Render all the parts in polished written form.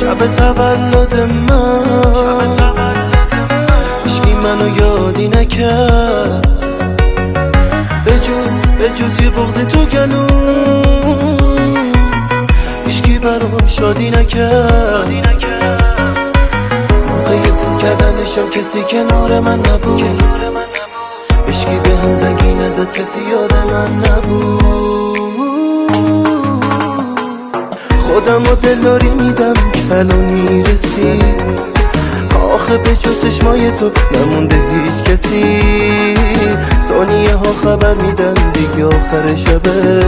شب تولد من هیچکی منو یادی نکرد به جز یه بغض تو گلوم هیچکی برام شادی نکرد. موقع فوت کردنشم کسی کنار من نبود، هیچکی به هم زنگی نزد، کسی یاد من نبود. خودم و دلداری میدم که الان میرسی، آخه به جز چشمای تو نمونده هیچ کسی. ثانیه ها خبر میدن دیگه آخر شبه،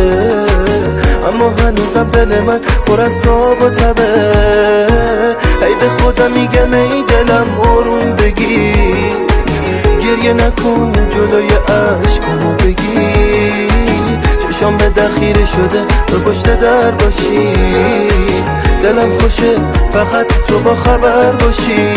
اما هنوزم دل من پر از تاب و تبه. ای به خودم میگم ای دلم آروم بگیر، گریه نکن جلوی عشقامو بگیر. چشام به در خیره شده تو پشت در باشی، دلم خوشه فقط تو با خبر باشی.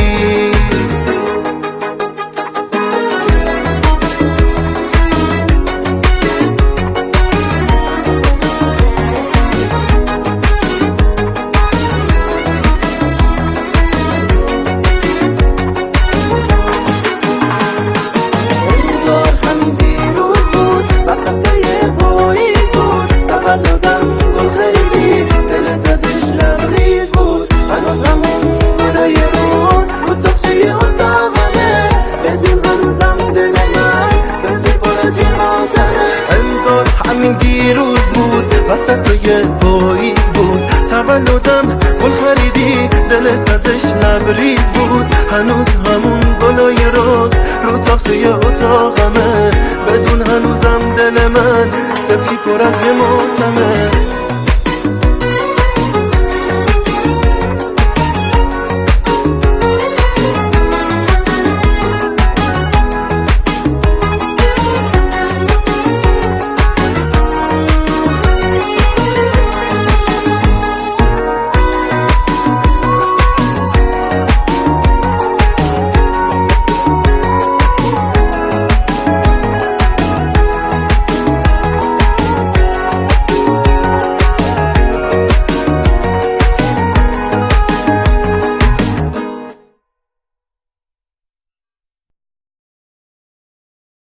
دیروز بود وسط یه پاییز بود، تولدم گل خریدی دلت ازش لبریز بود. هنوز همون گلای روز رو تاخچه اتاقمه، بدون هنوزم دل من طفلی پر از یه ماتمه.